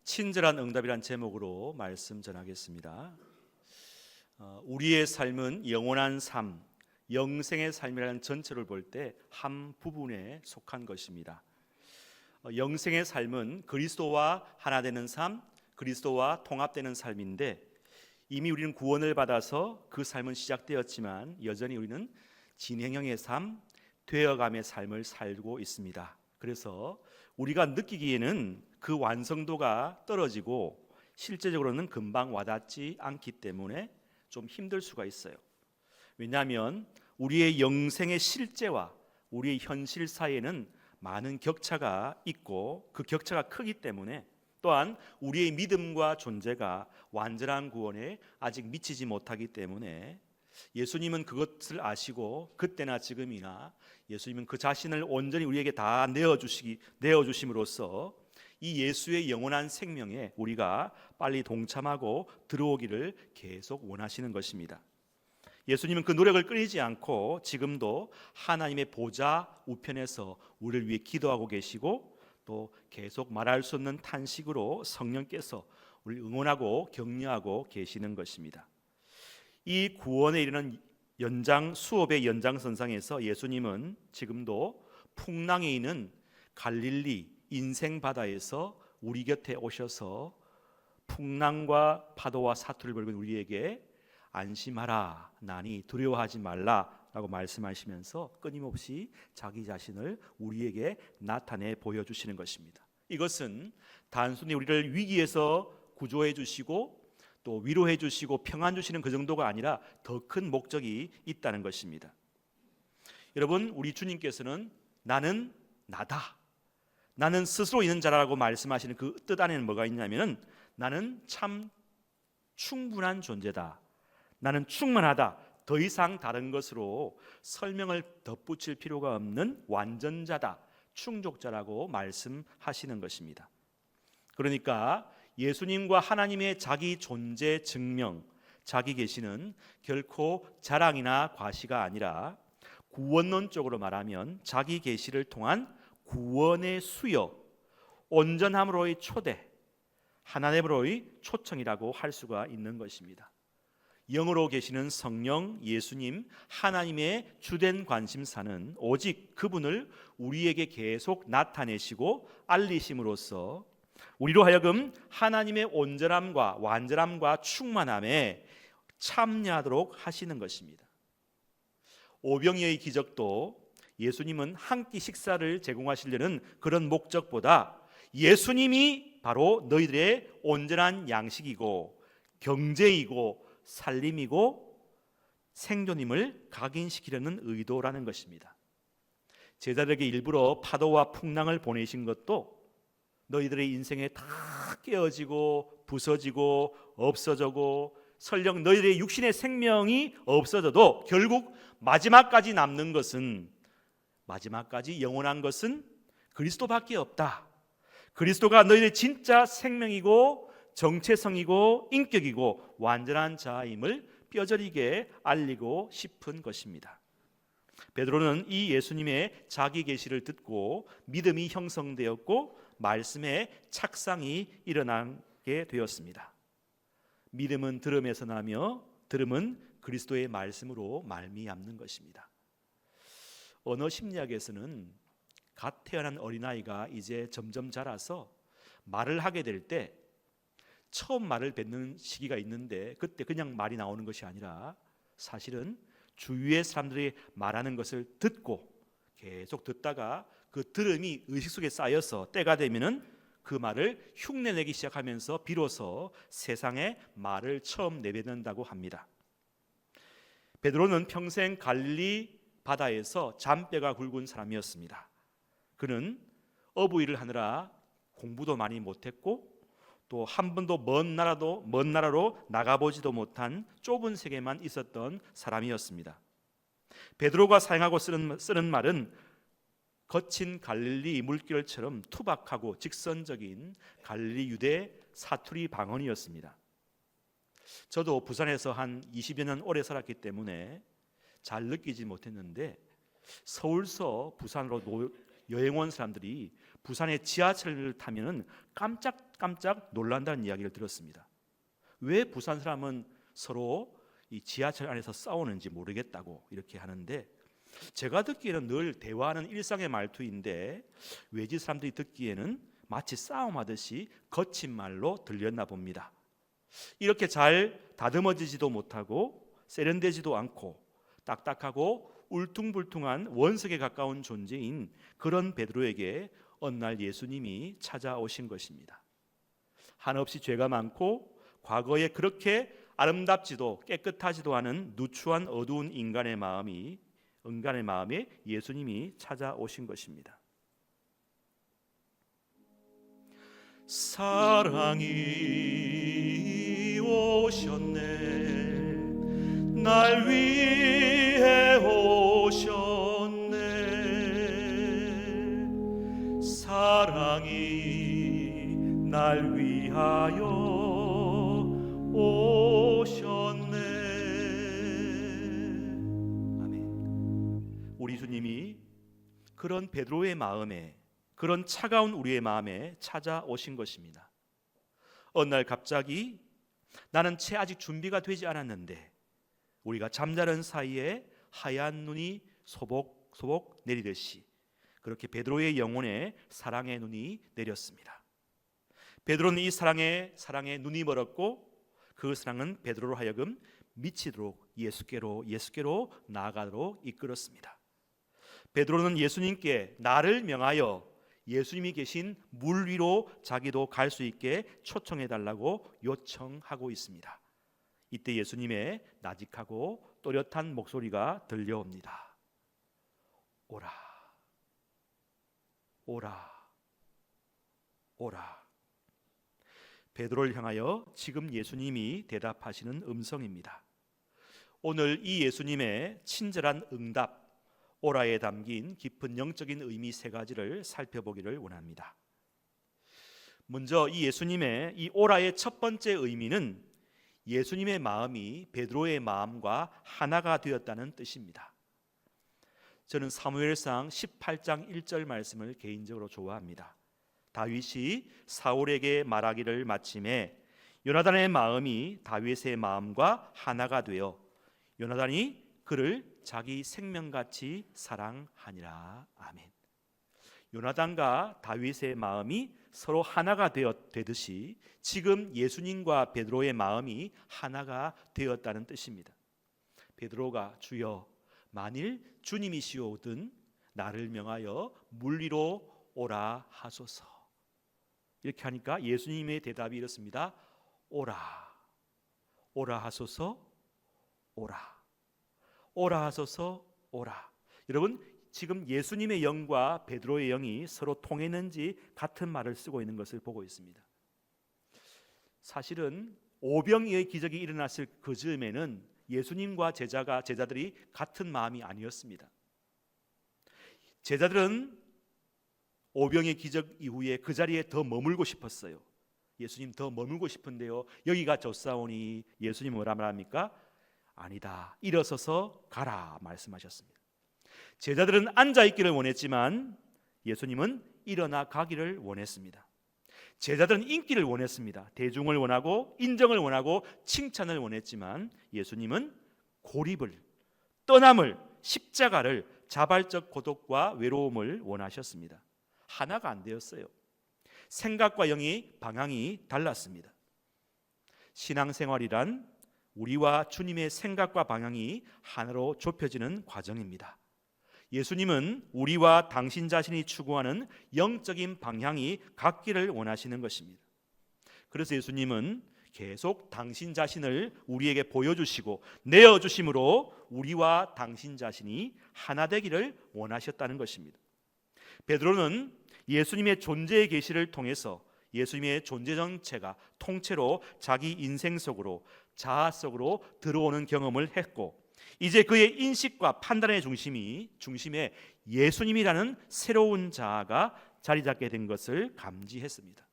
친절한 응답이란 제목으로 말씀 전하겠습니다. 우리의 삶은 영원한 삶, 영생의 삶이라는 전체를 볼 때 한 부분에 속한 것입니다. 영생의 삶은 그리스도와 하나 되는 삶, 그리스도와 통합되는 삶인데, 이미 우리는 구원을 받아서 그 삶은 시작되었지만 여전히 우리는 진행형의 삶, 되어감의 삶을 살고 있습니다. 그래서 우리가 느끼기에는 그 완성도가 떨어지고 실제적으로는 금방 와닿지 않기 때문에 좀 힘들 수가 있어요. 왜냐하면 우리의 영생의 실제와 우리의 현실 사이에는 많은 격차가 있고, 그 격차가 크기 때문에 또한 우리의 믿음과 존재가 완전한 구원에 아직 미치지 못하기 때문에, 예수님은 그것을 아시고 그때나 지금이나 예수님은 그 자신을 온전히 우리에게 다 내어주심으로써 이 예수의 영원한 생명에 우리가 빨리 동참하고 들어오기를 계속 원하시는 것입니다. 예수님은 그 노력을 끊이지 않고 지금도 하나님의 보좌 우편에서 우리를 위해 기도하고 계시고, 또 계속 말할 수 없는 탄식으로 성령께서 우리를 응원하고 격려하고 계시는 것입니다. 이 구원에 이르는 수업의 연장선상에서 예수님은 지금도 풍랑에 있는 갈릴리 인생 바다에서 우리 곁에 오셔서 풍랑과 파도와 사투를 벌이는 우리에게 안심하라, 나니 두려워하지 말라라고 말씀하시면서 끊임없이 자기 자신을 우리에게 나타내 보여주시는 것입니다. 이것은 단순히 우리를 위기에서 구조해 주시고 또 위로해 주시고 평안 주시는 그 정도가 아니라 더 큰 목적이 있다는 것입니다. 여러분, 우리 주님께서는 나는 나다, 나는 스스로 있는 자라고 말씀하시는 그 뜻 안에는 뭐가 있냐면, 나는 참 충분한 존재다, 나는 충만하다, 더 이상 다른 것으로 설명을 덧붙일 필요가 없는 완전자다, 충족자라고 말씀하시는 것입니다. 그러니까 예수님과 하나님의 자기 존재 증명, 자기 계시는 결코 자랑이나 과시가 아니라, 구원론적으로 말하면 자기 계시를 통한 구원의 수요, 온전함으로의 초대, 하나됨으로의 초청이라고 할 수가 있는 것입니다. 영으로 계시는 성령 예수님, 하나님의 주된 관심사는 오직 그분을 우리에게 계속 나타내시고 알리심으로써 우리로 하여금 하나님의 온전함과 완전함과 충만함에 참여하도록 하시는 것입니다. 오병이어의 기적도 예수님은 한 끼 식사를 제공하시려는 그런 목적보다 예수님이 바로 너희들의 온전한 양식이고 경제이고 살림이고 생존임을 각인시키려는 의도라는 것입니다. 제자들에게 일부러 파도와 풍랑을 보내신 것도 너희들의 인생에 다 깨어지고 부서지고 없어져고, 설령 너희들의 육신의 생명이 없어져도 결국 마지막까지 남는 것은, 마지막까지 영원한 것은 그리스도밖에 없다, 그리스도가 너희들의 진짜 생명이고 정체성이고 인격이고 완전한 자임을 뼈저리게 알리고 싶은 것입니다. 베드로는 이 예수님의 자기 계시를 듣고 믿음이 형성되었고 말씀의 착상이 일어나게 되었습니다. 믿음은 들음에서 나며 들음은 그리스도의 말씀으로 말미암는 것입니다. 언어 심리학에서는 갓 태어난 어린아이가 이제 점점 자라서 말을 하게 될 때 처음 말을 뱉는 시기가 있는데, 그때 그냥 말이 나오는 것이 아니라 사실은 주위의 사람들이 말하는 것을 듣고 계속 듣다가 그 들음이 의식 속에 쌓여서 때가 되면은 그 말을 흉내내기 시작하면서 비로소 세상에 말을 처음 내뱉는다고 합니다. 베드로는 평생 갈릴리 바다에서 잔뼈가 굵은 사람이었습니다. 그는 어부일을 하느라 공부도 많이 못했고 또 한 번도 먼 나라로 나가보지도 못한 좁은 세계만 있었던 사람이었습니다. 베드로가 사용하고 쓰는 말은 거친 갈릴리 물결처럼 투박하고 직선적인 갈릴리 유대 사투리 방언이었습니다. 저도 부산에서 한 20여 년 오래 살았기 때문에 잘 느끼지 못했는데, 서울서 부산으로 여행 온 사람들이 부산의 지하철을 타면은 깜짝깜짝 놀란다는 이야기를 들었습니다. 왜 부산 사람은 서로 이 지하철 안에서 싸우는지 모르겠다고 이렇게 하는데, 제가 듣기에는 늘 대화하는 일상의 말투인데 외지 사람들이 듣기에는 마치 싸움하듯이 거친 말로 들렸나 봅니다. 이렇게 잘 다듬어지지도 못하고 세련되지도 않고 딱딱하고 울퉁불퉁한 원석에 가까운 존재인 그런 베드로에게 어느 날 예수님이 찾아오신 것입니다. 한없이 죄가 많고 과거에 그렇게 아름답지도 깨끗하지도 않은 누추한 어두운 인간의 마음에 예수님이 찾아오신 것입니다. 사랑이 오셨네, 날 위해 오셨네, 사랑이 날 위하여 오셨네. 아멘. 우리 주님이 그런 베드로의 마음에, 그런 차가운 우리의 마음에 찾아오신 것입니다. 어느 날 갑자기 나는 채 아직 준비가 되지 않았는데, 우리가 잠자는 사이에 하얀 눈이 소복소복 내리듯이 그렇게 베드로의 영혼에 사랑의 눈이 내렸습니다. 베드로는 이 사랑에 눈이 멀었고, 그 사랑은 베드로로 하여금 미치도록 예수께로 나아가도록 이끌었습니다. 베드로는 예수님께 나를 명하여 예수님이 계신 물 위로 자기도 갈 수 있게 초청해 달라고 요청하고 있습니다. 이때 예수님의 나직하고 또렷한 목소리가 들려옵니다. 오라, 오라, 오라. 베드로를 향하여 지금 예수님이 대답하시는 음성입니다. 오늘 이 예수님의 친절한 응답, 오라에 담긴 깊은 영적인 의미 세 가지를 살펴보기를 원합니다. 먼저 이 예수님의 이 오라의 첫 번째 의미는 예수님의 마음이 베드로의 마음과 하나가 되었다는 뜻입니다. 저는 사무엘상 18장 1절 말씀을 개인적으로 좋아합니다. 다윗이 사울에게 말하기를 마침에 요나단의 마음이 다윗의 마음과 하나가 되어 요나단이 그를 자기 생명같이 사랑하니라. 아멘. 요나단과 다윗의 마음이 서로 하나가 되듯이 지금 예수님과 베드로의 마음이 하나가 되었다는 뜻입니다. 베드로가 주여 만일 주님이시오든 나를 명하여 물 위로 오라 하소서. 이렇게 하니까 예수님의 대답이 이렇습니다. 오라, 오라 하소서, 오라, 오라 하소서, 오라. 여러분, 지금 예수님의 영과 베드로의 영이 서로 통했는지 같은 말을 쓰고 있는 것을 보고 있습니다. 사실은 오병이의 기적이 일어났을 그 즈음에는 예수님과 제자들이 같은 마음이 아니었습니다. 제자들은 오병의 기적 이후에 그 자리에 더 머물고 싶었어요. 예수님 더 머물고 싶은데요, 여기가 좁사오니 예수님은 뭐라 말합니까? 아니다, 일어서서 가라 말씀하셨습니다. 제자들은 앉아있기를 원했지만 예수님은 일어나 가기를 원했습니다. 제자들은 인기를 원했습니다. 대중을 원하고 인정을 원하고 칭찬을 원했지만 예수님은 고립을, 떠남을, 십자가를, 자발적 고독과 외로움을 원하셨습니다. 하나가 안 되었어요. 생각과 영이 방향이 달랐습니다. 신앙생활이란 우리와 주님의 생각과 방향이 하나로 좁혀지는 과정입니다. 예수님은 우리와 당신 자신이 추구하는 영적인 방향이 같기를 원하시는 것입니다. 그래서 예수님은 계속 당신 자신을 우리에게 보여주시고 내어주심으로 우리와 당신 자신이 하나 되기를 원하셨다는 것입니다. 베드로는 예수님의 존재의 계시를 통해서 예수님의 존재 전체가 통째로 자기 인생 속으로, 자아 속으로 들어오는 경험을 했고, 이제 그의 인식과 판단의 중심에 예수님이라는 새로운 자아가 자리 잡게 된 것을 감지했습니다.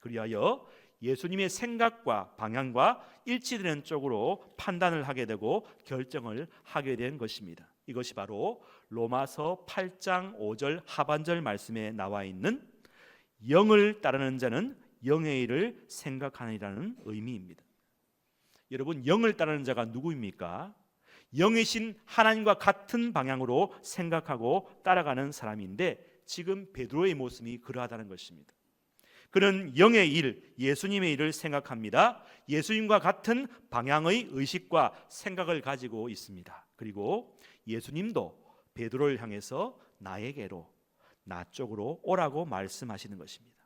그리하여 예수님의 생각과 방향과 일치되는 쪽으로 판단을 하게 되고 결정을 하게 된 것입니다. 이것이 바로 로마서 8장 5절 하반절 말씀에 나와 있는 영을 따르는 자는 영의 일을 생각하느니라는 의미입니다. 여러분, 영을 따르는 자가 누구입니까? 영이신 하나님과 같은 방향으로 생각하고 따라가는 사람인데 지금 베드로의 모습이 그러하다는 것입니다. 그는 영의 일, 예수님의 일을 생각합니다. 예수님과 같은 방향의 의식과 생각을 가지고 있습니다. 그리고 예수님도 베드로를 향해서 나에게로, 나 쪽으로 오라고 말씀하시는 것입니다.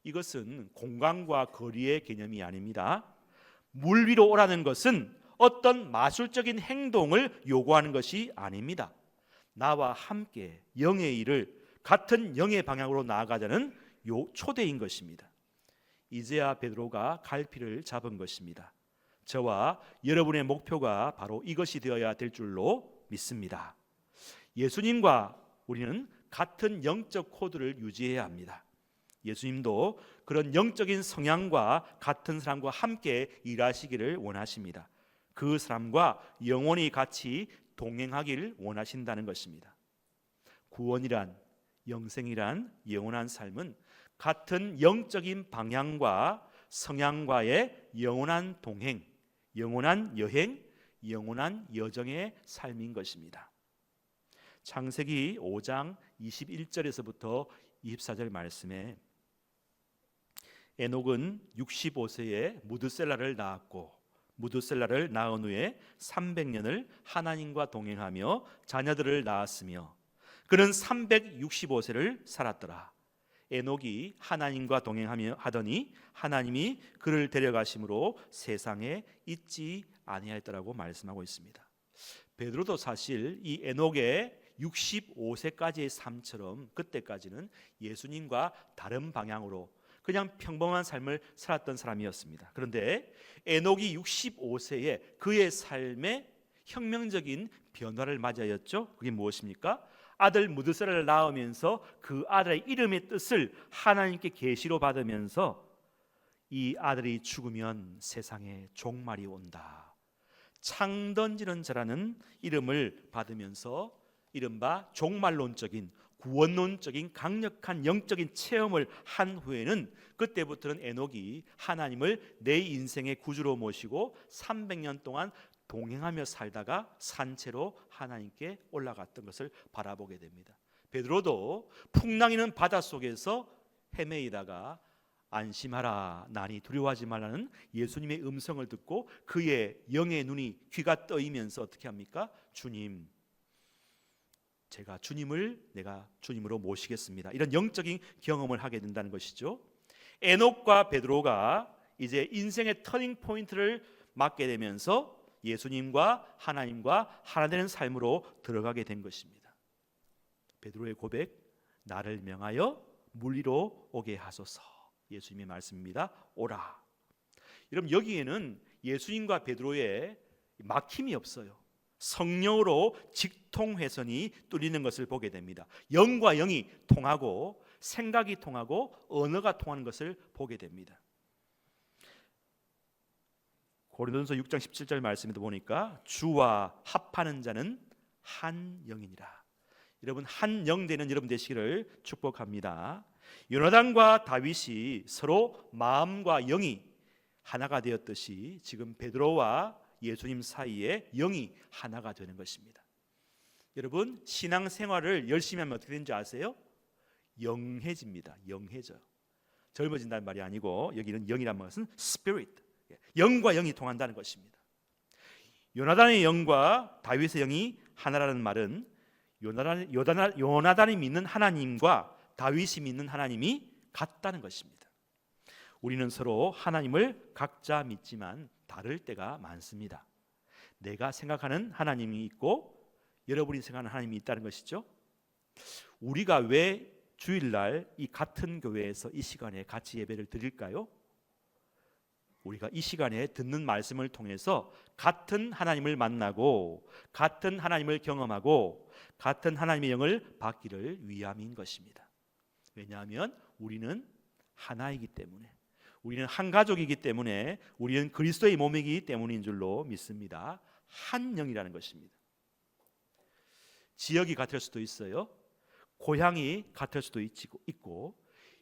이것은 공간과 거리의 개념이 아닙니다. 물 위로 오라는 것은 어떤 마술적인 행동을 요구하는 것이 아닙니다. 나와 함께 영의 일을 같은 영의 방향으로 나아가자는 초대인 것입니다. 이제야 베드로가 갈피를 잡은 것입니다. 저와 여러분의 목표가 바로 이것이 되어야 될 줄로 믿습니다. 예수님과 우리는 같은 영적 코드를 유지해야 합니다. 예수님도 그런 영적인 성향과 같은 사람과 함께 일하시기를 원하십니다. 그 사람과 영원히 같이 동행하기를 원하신다는 것입니다. 구원이란, 영생이란 영원한 삶은 같은 영적인 방향과 성향과의 영원한 동행, 영원한 여행, 영원한 여정의 삶인 것입니다. 창세기 5장 21절에서부터 24절 말씀에 에녹은 65세에 무드셀라를 낳았고 무드셀라를 낳은 후에 300년을 하나님과 동행하며 자녀들을 낳았으며 그는 365세를 살았더라. 에녹이 하나님과 동행하며 하더니 하나님이 그를 데려가심으로 세상에 있지 아니하였더라고 말씀하고 있습니다. 베드로도 사실 이 에녹의 65세까지의 삶처럼 그때까지는 예수님과 다른 방향으로 그냥 평범한 삶을 살았던 사람이었습니다. 그런데 에녹이 65세에 그의 삶에 혁명적인 변화를 맞이하였죠. 그게 무엇입니까? 아들 무드셀라를 낳으면서 그 아들의 이름의 뜻을 하나님께 계시로 받으면서 이 아들이 죽으면 세상에 종말이 온다. 창 던지는 자라는 이름을 받으면서 이른바 종말론적인 구원론적인 강력한 영적인 체험을 한 후에는 그때부터는 에녹이 하나님을 내 인생의 구주로 모시고 300년 동안 동행하며 살다가 산채로 하나님께 올라갔던 것을 바라보게 됩니다. 베드로도 풍랑이는 바다 속에서 헤매이다가 안심하라, 나니 두려워하지 말라는 예수님의 음성을 듣고 그의 영의 눈이 귀가 떠이면서 어떻게 합니까? 주님, 제가 내가 주님으로 모시겠습니다. 이런 영적인 경험을 하게 된다는 것이죠. 에녹과 베드로가 이제 인생의 터닝 포인트를 맞게 되면서 예수님과 하나님과 하나 되는 삶으로 들어가게 된 것입니다. 베드로의 고백, 나를 명하여 물 위로 오게 하소서. 예수님의 말씀입니다. 오라. 여러분, 여기에는 예수님과 베드로의 막힘이 없어요. 성령으로 직통회선이 뚫리는 것을 보게 됩니다. 영과 영이 통하고 생각이 통하고 언어가 통하는 것을 보게 됩니다. 고린도전서 6장 17절 말씀에도 보니까 주와 합하는 자는 한 영이니라. 여러분, 한 영 되는 여러분 되시기를 축복합니다. 요나단과 다윗이 서로 마음과 영이 하나가 되었듯이 지금 베드로와 예수님 사이에 영이 하나가 되는 것입니다. 여러분, 신앙생활을 열심히 하면 어떻게 되는지 아세요? 영해집니다. 영해져요. 젊어진다는 말이 아니고 여기는 영이란 것은 spirit, 영과 영이 통한다는 것입니다. 요나단의 영과 다윗의 영이 하나라는 말은 요나단이 믿는 하나님과 다윗이 믿는 하나님이 같다는 것입니다. 우리는 서로 하나님을 각자 믿지만 다를 때가 많습니다. 내가 생각하는 하나님이 있고 여러분이 생각하는 하나님이 있다는 것이죠. 우리가 왜 주일날 이 같은 교회에서 이 시간에 같이 예배를 드릴까요? 우리가 이 시간에 듣는 말씀을 통해서 같은 하나님을 만나고 같은 하나님을 경험하고 같은 하나님의 영을 받기를 위함인 것입니다. 왜냐하면 우리는 하나이기 때문에, 우리는 한 가족이기 때문에, 우리는 그리스도의 몸이기 때문인 줄로 믿습니다. 한 영이라는 것입니다. 지역이 같을 수도 있어요. 고향이 같을 수도 있고,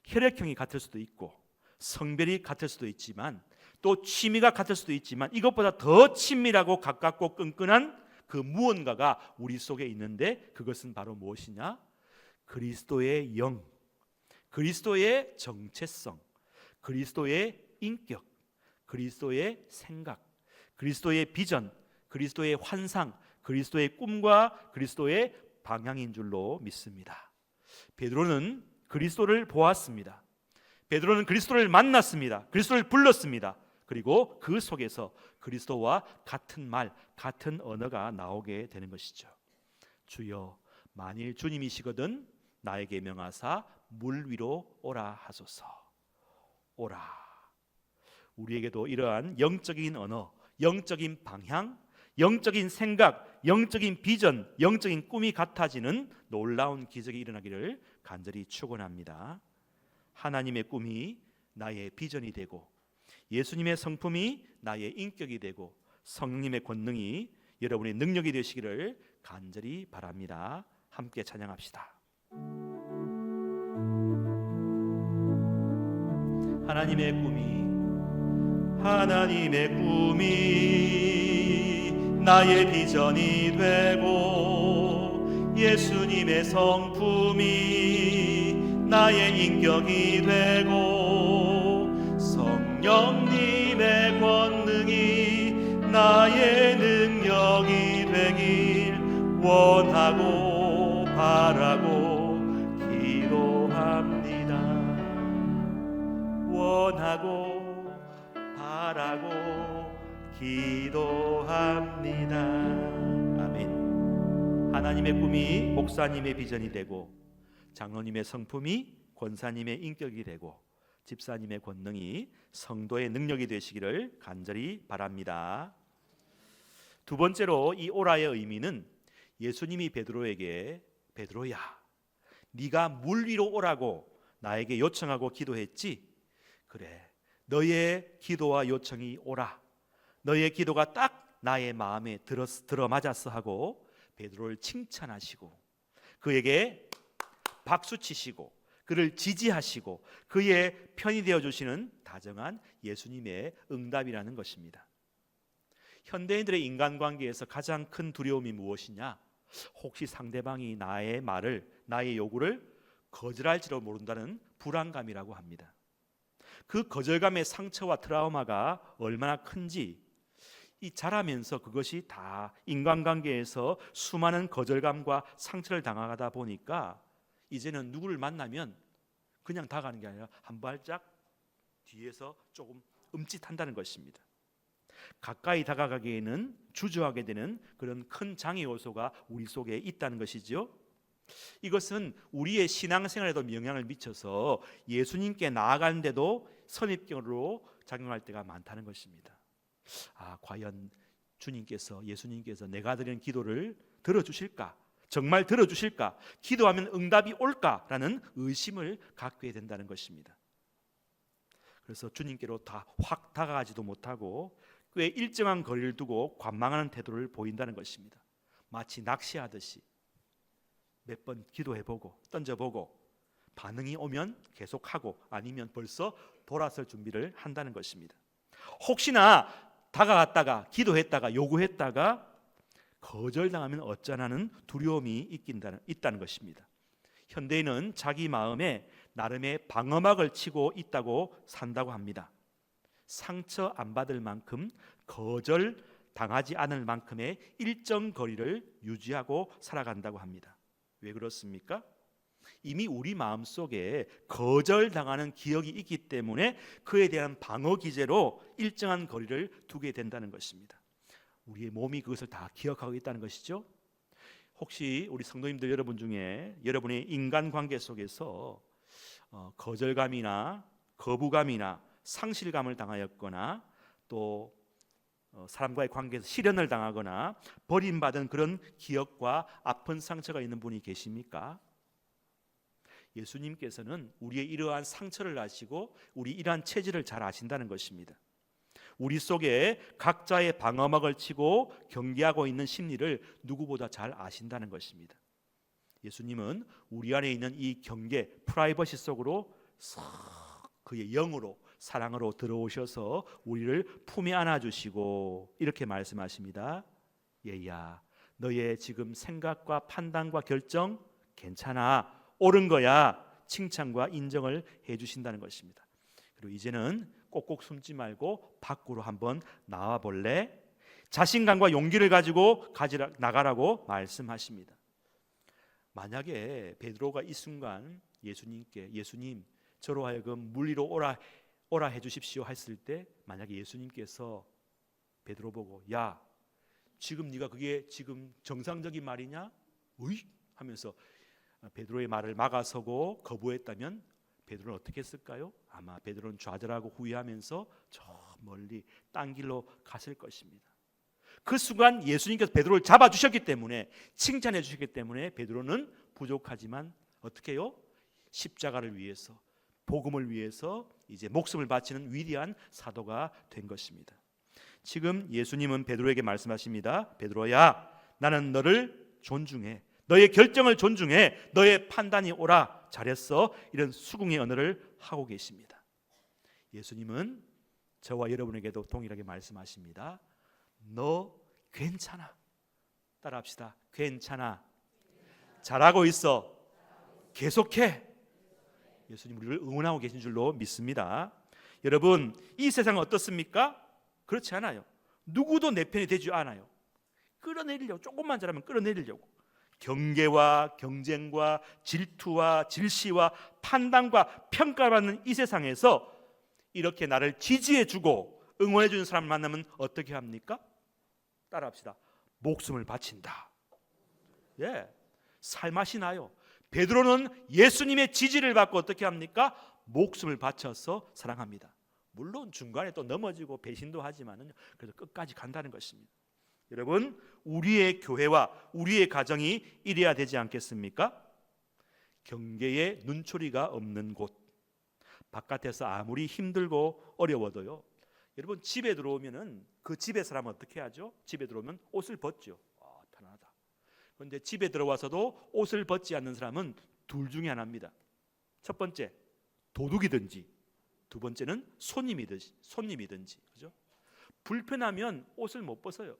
혈액형이 같을 수도 있고, 성별이 같을 수도 있지만, 또 취미가 같을 수도 있지만, 이것보다 더 친밀하고 가깝고 끈끈한 그 무언가가 우리 속에 있는데, 그것은 바로 무엇이냐? 그리스도의 영, 그리스도의 정체성, 그리스도의 인격, 그리스도의 생각, 그리스도의 비전, 그리스도의 환상, 그리스도의 꿈과 그리스도의 방향인 줄로 믿습니다. 베드로는 그리스도를 보았습니다. 베드로는 그리스도를 만났습니다. 그리스도를 불렀습니다. 그리고 그 속에서 그리스도와 같은 말, 같은 언어가 나오게 되는 것이죠. 주여, 만일 주님이시거든 나에게 명하사 물 위로 오라 하소서. 오라. 우리에게도 이러한 영적인 언어, 영적인 방향, 영적인 생각, 영적인 비전, 영적인 꿈이 같아지는 놀라운 기적이 일어나기를 간절히 축원합니다. 하나님의 꿈이 나의 비전이 되고, 예수님의 성품이 나의 인격이 되고, 성령님의 권능이 여러분의 능력이 되시기를 간절히 바랍니다. 함께 찬양합시다. 하나님의 꿈이 나의 비전이 되고, 예수님의 성품이 나의 인격이 되고, 성령님의 권능이 나의 능력이 되길 원하고 바라고 기도합니다. 원하고 바라고 기도합니다. 아멘. 하나님의 꿈이 목사님의 비전이 되고, 장로님의 성품이 권사님의 인격이 되고, 집사님의 권능이 성도의 능력이 되시기를 간절히 바랍니다. 두 번째로 이 오라의 의미는 예수님이 베드로에게 베드로야, 네가 물 위로 오라고 나에게 요청하고 기도했지? 그래, 너의 기도와 요청이 오라. 너의 기도가 딱 나의 마음에 들어맞았어 하고 베드로를 칭찬하시고, 그에게 박수치시고, 그를 지지하시고, 그의 편이 되어주시는 다정한 예수님의 응답이라는 것입니다. 현대인들의 인간관계에서 가장 큰 두려움이 무엇이냐? 혹시 상대방이 나의 말을, 나의 요구를 거절할지도 모른다는 불안감이라고 합니다. 그 거절감의 상처와 트라우마가 얼마나 큰지, 이 자라면서 그것이 다 인간관계에서 수많은 거절감과 상처를 당하다 보니까 이제는 누구를 만나면 그냥 다가가는 게 아니라 한 발짝 뒤에서 조금 흠칫한다는 것입니다. 가까이 다가가기에는 주저하게 되는 그런 큰 장애 요소가 우리 속에 있다는 것이죠. 이것은 우리의 신앙생활에도 영향을 미쳐서 예수님께 나아가는데도 선입견으로 작용할 때가 많다는 것입니다. 과연 예수님께서 내가 드리는 기도를 들어주실까? 정말 들어주실까? 기도하면 응답이 올까라는 의심을 갖게 된다는 것입니다. 그래서 주님께로 다 확 다가가지도 못하고 꽤 일정한 거리를 두고 관망하는 태도를 보인다는 것입니다. 마치 낚시하듯이 몇 번 기도해보고 던져보고 반응이 오면 계속하고, 아니면 벌써 돌아설 준비를 한다는 것입니다. 혹시나 다가갔다가 기도했다가 요구했다가 거절당하면 어쩌나는 두려움이 있다는 것입니다. 현대인은 자기 마음에 나름의 방어막을 치고 있다고 산다고 합니다. 상처 안 받을 만큼, 거절 당하지 않을 만큼의 일정 거리를 유지하고 살아간다고 합니다. 왜 그렇습니까? 이미 우리 마음속에 거절당하는 기억이 있기 때문에 그에 대한 방어 기제로 일정한 거리를 두게 된다는 것입니다. 우리의 몸이 그것을 다 기억하고 있다는 것이죠. 혹시 우리 성도님들 여러분 중에 여러분의 인간관계 속에서 거절감이나 거부감이나 상실감을 당하였거나, 또 사람과의 관계에서 실현을 당하거나 버림받은 그런 기억과 아픈 상처가 있는 분이 계십니까? 예수님께서는 우리의 이러한 상처를 아시고 우리 이러한 체질을 잘 아신다는 것입니다. 우리 속에 각자의 방어막을 치고 경계하고 있는 심리를 누구보다 잘 아신다는 것입니다. 예수님은 우리 안에 있는 이 경계, 프라이버시 속으로 싹 그의 영으로, 사랑으로 들어오셔서 우리를 품에 안아주시고 이렇게 말씀하십니다. 얘야, 너의 지금 생각과 판단과 결정 괜찮아, 옳은 거야. 칭찬과 인정을 해주신다는 것입니다. 그리고 이제는 꼭꼭 숨지 말고 밖으로 한번 나와 볼래? 자신감과 용기를 가지고 나가라고 말씀하십니다. 만약에 베드로가 이 순간 예수님께 예수님 저로 하여금 물 위로 오라 해주십시오 했을 때, 만약에 예수님께서 베드로 보고 야 지금 네가 그게 지금 정상적인 말이냐? 으이? 하면서 베드로의 말을 막아서고 거부했다면 베드로는 어떻게 했을까요? 아마 베드로는 좌절하고 후회하면서 저 멀리 딴 길로 갔을 것입니다. 그 순간 예수님께서 베드로를 잡아주셨기 때문에, 칭찬해 주셨기 때문에 베드로는 부족하지만 어떻게 해요? 십자가를 위해서, 복음을 위해서 이제 목숨을 바치는 위대한 사도가 된 것입니다. 지금 예수님은 베드로에게 말씀하십니다. 베드로야, 나는 너를 존중해. 너의 결정을 존중해. 너의 판단이 옳아. 잘했어. 이런 수긍의 언어를 하고 계십니다. 예수님은 저와 여러분에게도 동일하게 말씀하십니다. 너 괜찮아. 따라합시다. 괜찮아. 잘하고 있어. 계속해. 예수님 우리를 응원하고 계신 줄로 믿습니다. 여러분, 이 세상은 어떻습니까? 그렇지 않아요. 누구도 내 편이 되지 않아요. 끌어내리려고, 조금만 잘하면 끌어내리려고, 경계와 경쟁과 질투와 질시와 판단과 평가받는 이 세상에서 이렇게 나를 지지해주고 응원해주는 사람을 만나면 어떻게 합니까? 따라합시다. 목숨을 바친다. 예, 살맛이 나요. 베드로는 예수님의 지지를 받고 어떻게 합니까? 목숨을 바쳐서 사랑합니다. 물론 중간에 또 넘어지고 배신도 하지만은 그래도 끝까지 간다는 것입니다. 여러분, 우리의 교회와 우리의 가정이 이래야 되지 않겠습니까? 경계에 눈초리가 없는 곳, 바깥에서 아무리 힘들고 어려워도요, 여러분 집에 들어오면은 그 집의 사람은 어떻게 하죠? 집에 들어오면 옷을 벗죠. 편하다. 그런데 집에 들어와서도 옷을 벗지 않는 사람은 둘 중에 하나입니다. 첫 번째, 도둑이든지, 두 번째는 손님이든지. 그죠? 불편하면 옷을 못 벗어요.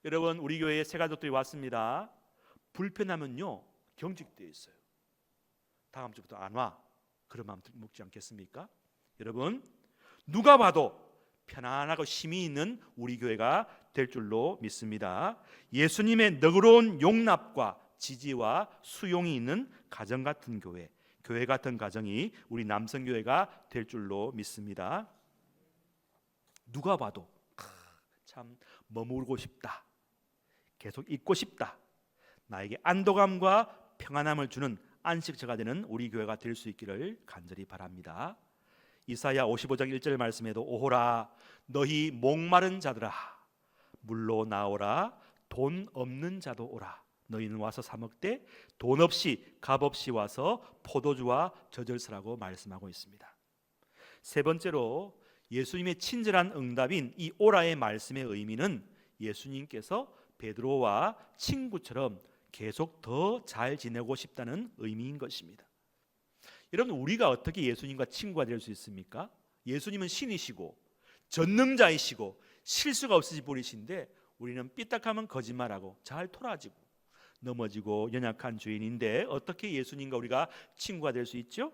여러분, 우리 교회에 새 가족들이 왔습니다. 불편하면요 경직되어 있어요. 다음 주부터 안 와. 그런 마음 먹지 않겠습니까? 여러분, 누가 봐도 편안하고 힘이 있는 우리 교회가 될 줄로 믿습니다. 예수님의 너그러운 용납과 지지와 수용이 있는 가정 같은 교회, 교회 같은 가정이 우리 남성교회가 될 줄로 믿습니다. 누가 봐도 참 머물고 싶다, 계속 있고 싶다, 나에게 안도감과 평안함을 주는 안식처가 되는 우리 교회가 될 수 있기를 간절히 바랍니다. 이사야 55장 1절 말씀에도 오호라 너희 목마른 자들아 물로 나오라, 돈 없는 자도 오라. 너희는 와서 사 먹되 돈 없이 값 없이 와서 포도주와 젖을서라고 말씀하고 있습니다. 세 번째로 예수님의 친절한 응답인 이 오라의 말씀의 의미는 예수님께서 베드로와 친구처럼 계속 더 잘 지내고 싶다는 의미인 것입니다. 여러분, 우리가 어떻게 예수님과 친구가 될 수 있습니까? 예수님은 신이시고 전능자이시고 실수가 없으신 분이신데 우리는 삐딱하면 거짓말하고 잘 토라지고 넘어지고 연약한 죄인인데 어떻게 예수님과 우리가 친구가 될 수 있죠?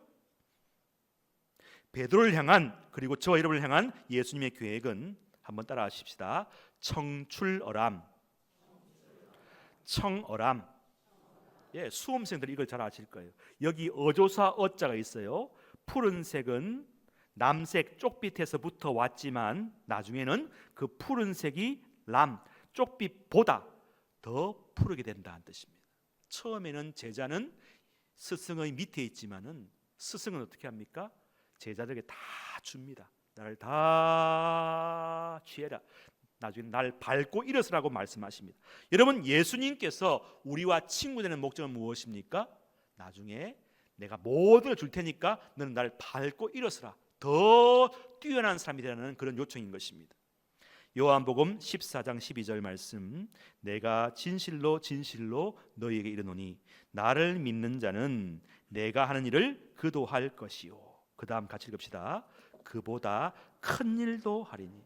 베드로를 향한, 그리고 저와 여러분을 향한 예수님의 계획은 한번 따라 하십시다. 청출어람. 청어람. 예, 수험생들이 이걸 잘 아실 거예요. 여기 어조사 어자가 있어요. 푸른색은 남색 쪽빛에서부터 왔지만 나중에는 그 푸른색이 쪽빛보다 더 푸르게 된다는 뜻입니다. 처음에는 제자는 스승의 밑에 있지만은 스승은 어떻게 합니까? 제자들에게 다 줍니다. 나를 다 취해라. 나중에 날 밟고 일어서라고 말씀하십니다. 여러분, 예수님께서 우리와 친구 되는 목적은 무엇입니까? 나중에 내가 모든 걸 줄 테니까 너는 날 밟고 일어서라. 더 뛰어난 사람이 되라는 그런 요청인 것입니다. 요한복음 14장 12절 말씀, 내가 진실로 진실로 너희에게 이르노니 나를 믿는 자는 내가 하는 일을 그도 할 것이요. 그 다음 같이 읽읍시다. 그보다 큰 일도 하리니.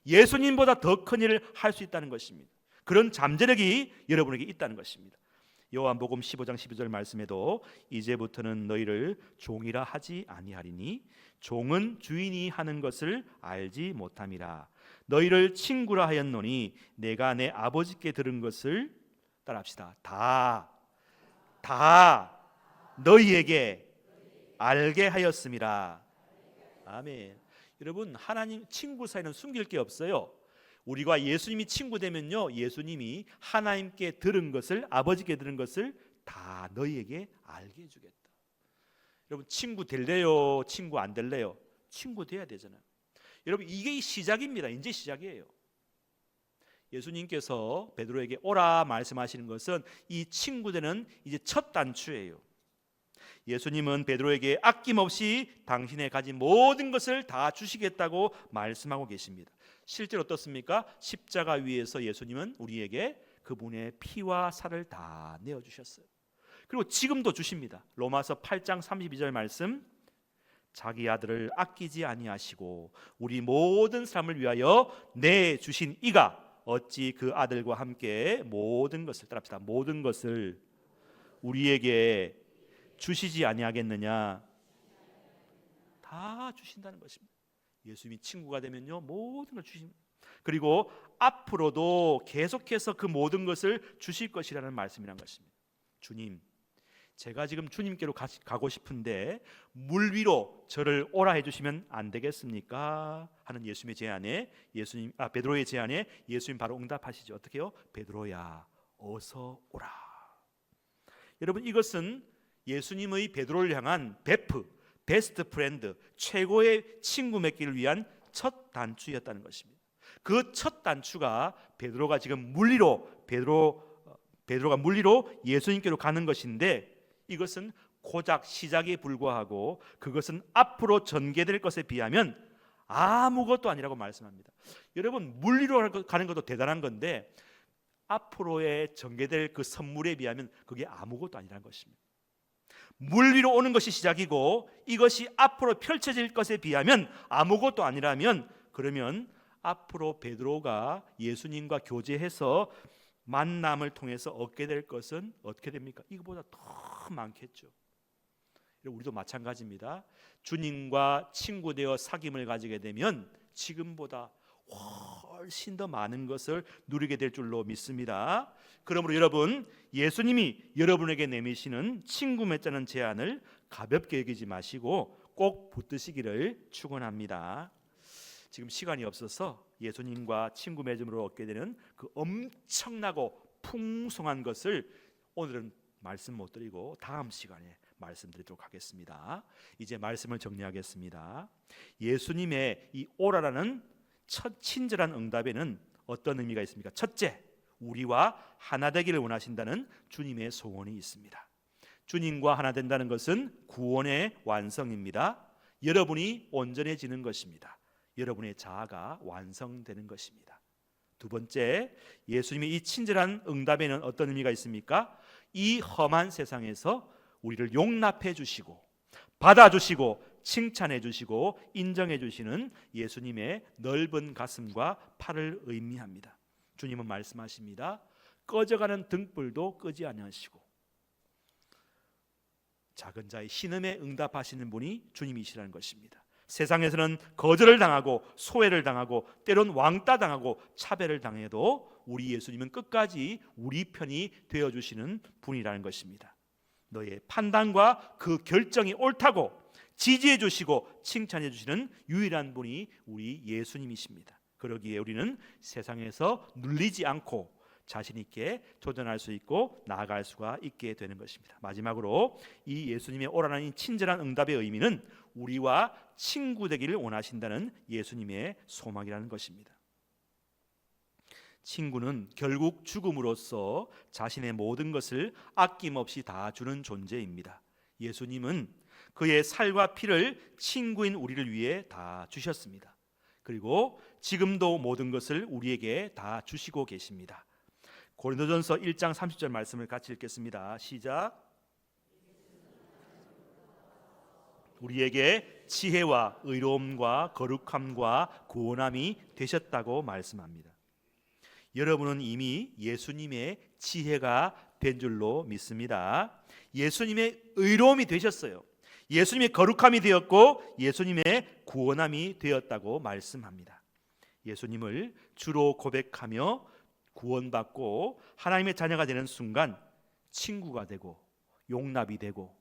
예수님보다 더 큰 일을 할 수 있다는 것입니다. 그런 잠재력이 여러분에게 있다는 것입니다. 요한복음 15장 12절 말씀에도 이제부터는 너희를 종이라 하지 아니하리니 종은 주인이 하는 것을 알지 못함이라. 너희를 친구라 하였노니 내가 내 아버지께 들은 것을, 따라합시다, 다 너희에게 알게 하였음이라. 아멘. 여러분, 하나님 친구 사이는 숨길 게 없어요. 우리가 예수님이 친구 되면요, 예수님이 하나님께 들은 것을, 아버지께 들은 것을 다 너희에게 알게 해주겠다. 여러분, 친구 될래요? 친구 안 될래요? 친구 돼야 되잖아요. 여러분, 이게 시작입니다. 이제 시작이에요. 예수님께서 베드로에게 오라 말씀하시는 것은 이 친구 되는 이제 첫 단추예요. 예수님은 베드로에게 아낌없이 당신의 가진 모든 것을 다 주시겠다고 말씀하고 계십니다. 실제로 어떻습니까? 십자가 위에서 예수님은 우리에게 그분의 피와 살을 다 내어주셨어요. 그리고 지금도 주십니다. 로마서 8장 32절 말씀, 자기 아들을 아끼지 아니하시고 우리 모든 사람을 위하여 내주신 이가 어찌 그 아들과 함께 모든 것을, 따라합시다, 모든 것을 우리에게 주시지 아니하겠느냐. 다 주신다는 것입니다. 예수님이 친구가 되면요, 모든 걸 주십니다. 그리고 앞으로도 계속해서 그 모든 것을 주실 것이라는 말씀이란 것입니다. 주님, 제가 지금 주님께로 가고 싶은데 물 위로 저를 오라 해주시면 안 되겠습니까? 하는 예수님의 제안에 베드로의 제안에 예수님 바로 응답하시죠. 어떻게요? 베드로야, 어서 오라. 여러분, 이것은 예수님의 베드로를 향한 베스트 프렌드, 최고의 친구 맺기를 위한 첫 단추였다는 것입니다. 그 첫 단추가 베드로가 지금 베드로가 물리로 예수님께로 가는 것인데, 이것은 고작 시작에 불과하고 그것은 앞으로 전개될 것에 비하면 아무것도 아니라고 말씀합니다. 여러분, 물리로 가는 것도 대단한 건데 앞으로의 전개될 그 선물에 비하면 그게 아무것도 아니라는 것입니다. 물 위로 오는 것이 시작이고 이것이 앞으로 펼쳐질 것에 비하면 아무것도 아니라면, 그러면 앞으로 베드로가 예수님과 교제해서 만남을 통해서 얻게 될 것은 어떻게 됩니까? 이거보다 더 많겠죠. 우리도 마찬가지입니다. 주님과 친구 되어 사귐을 가지게 되면 지금보다 훨씬 더 많은 것을 누리게 될 줄로 믿습니다. 그러므로 여러분, 예수님이 여러분에게 내미시는 친구 맺자는 제안을 가볍게 여기지 마시고 꼭 붙드시기를 축원합니다. 지금 시간이 없어서 예수님과 친구 맺음으로 얻게 되는 그 엄청나고 풍성한 것을 오늘은 말씀 못 드리고 다음 시간에 말씀드리도록 하겠습니다. 이제 말씀을 정리하겠습니다. 예수님의 이 오라라는 첫 친절한 응답에는 어떤 의미가 있습니까? 첫째, 우리와 하나 되기를 원하신다는 주님의 소원이 있습니다. 주님과 하나 된다는 것은 구원의 완성입니다. 여러분이 온전해지는 것입니다. 여러분의 자아가 완성되는 것입니다. 두 번째, 예수님의 이 친절한 응답에는 어떤 의미가 있습니까? 이 험한 세상에서 우리를 용납해 주시고 받아주시고 칭찬해 주시고 인정해 주시는 예수님의 넓은 가슴과 팔을 의미합니다. 주님은 말씀하십니다. 꺼져가는 등불도 끄지 아니하시고 작은 자의 신음에 응답하시는 분이 주님이시라는 것입니다. 세상에서는 거절을 당하고 소외를 당하고 때론 왕따 당하고 차별을 당해도 우리 예수님은 끝까지 우리 편이 되어주시는 분이라는 것입니다. 너의 판단과 그 결정이 옳다고 지지해 주시고 칭찬해 주시는 유일한 분이 우리 예수님이십니다. 그러기에 우리는 세상에서 눌리지 않고 자신 있게 도전할 수 있고 나아갈 수가 있게 되는 것입니다. 마지막으로 이 예수님의 오라는 이 친절한 응답의 의미는 우리와 친구 되기를 원하신다는 예수님의 소망이라는 것입니다. 친구는 결국 죽음으로써 자신의 모든 것을 아낌없이 다 주는 존재입니다. 예수님은 그의 살과 피를 친구인 우리를 위해 다 주셨습니다. 그리고 지금도 모든 것을 우리에게 다 주시고 계십니다. 고린도전서 1장 30절 말씀을 같이 읽겠습니다. 시작. 우리에게 지혜와 의로움과 거룩함과 구원함이 되셨다고 말씀합니다. 여러분은 이미 예수님의 지혜가 된 줄로 믿습니다. 예수님의 의로움이 되셨어요. 예수님의 거룩함이 되었고 예수님의 구원함이 되었다고 말씀합니다. 예수님을 주로 고백하며 구원받고 하나님의 자녀가 되는 순간 친구가 되고 용납이 되고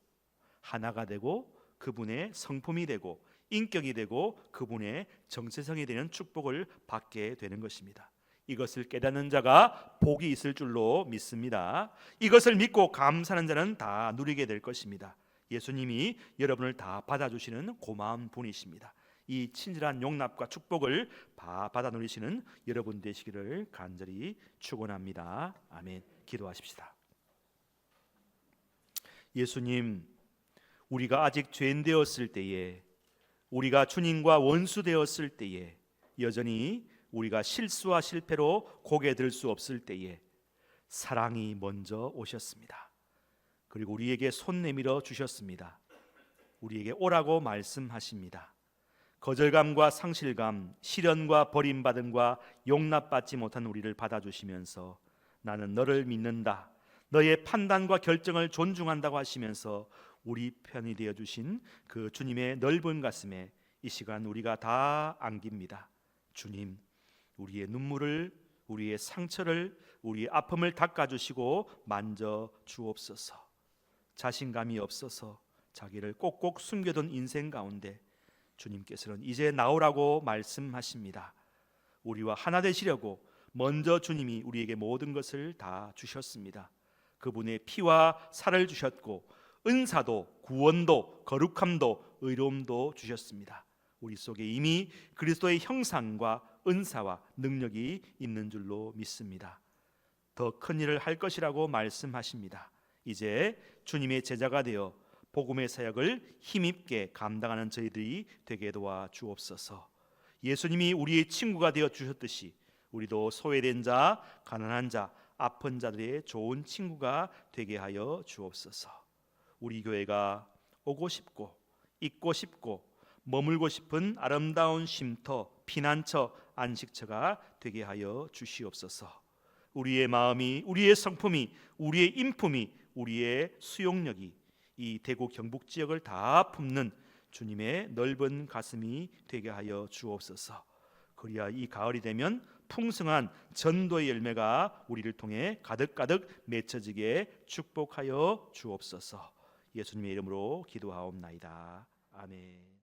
하나가 되고 그분의 성품이 되고 인격이 되고 그분의 정체성이 되는 축복을 받게 되는 것입니다. 이것을 깨닫는 자가 복이 있을 줄로 믿습니다. 이것을 믿고 감사하는 자는 다 누리게 될 것입니다. 예수님이 여러분을 다 받아주시는 고마운 분이십니다. 이 친절한 용납과 축복을 다 받아 누리시는 여러분 되시기를 간절히 축원합니다. 아멘. 기도하십시다. 예수님, 우리가 아직 죄인 되었을 때에, 우리가 주님과 원수 되었을 때에, 여전히 우리가 실수와 실패로 고개 들 수 없을 때에 사랑이 먼저 오셨습니다. 그리고 우리에게 손 내밀어 주셨습니다. 우리에게 오라고 말씀하십니다. 거절감과 상실감, 시련과 버림받음과 용납받지 못한 우리를 받아주시면서 나는 너를 믿는다, 너의 판단과 결정을 존중한다고 하시면서 우리 편이 되어주신 그 주님의 넓은 가슴에 이 시간 우리가 다 안깁니다. 주님, 우리의 눈물을, 우리의 상처를, 우리의 아픔을 닦아주시고 만져 주옵소서. 자신감이 없어서 자기를 꼭꼭 숨겨둔 인생 가운데 주님께서는 이제 나오라고 말씀하십니다. 우리와 하나 되시려고 먼저 주님이 우리에게 모든 것을 다 주셨습니다. 그분의 피와 살을 주셨고 은사도 구원도 거룩함도 의로움도 주셨습니다. 우리 속에 이미 그리스도의 형상과 은사와 능력이 있는 줄로 믿습니다. 더 큰 일을 할 것이라고 말씀하십니다. 이제 주님의 제자가 되어 복음의 사역을 힘있게 감당하는 저희들이 되게 도와 주옵소서. 예수님이 우리의 친구가 되어 주셨듯이 우리도 소외된 자, 가난한 자, 아픈 자들의 좋은 친구가 되게 하여 주옵소서. 우리 교회가 오고 싶고 있고 싶고 머물고 싶은 아름다운 쉼터, 피난처, 안식처가 되게 하여 주시옵소서. 우리의 마음이, 우리의 성품이, 우리의 인품이, 우리의 수용력이 이 대구 경북 지역을 다 품는 주님의 넓은 가슴이 되게 하여 주옵소서. 그리야 이 가을이 되면 풍성한 전도의 열매가 우리를 통해 가득가득 맺혀지게 축복하여 주옵소서. 예수님의 이름으로 기도하옵나이다. 아멘.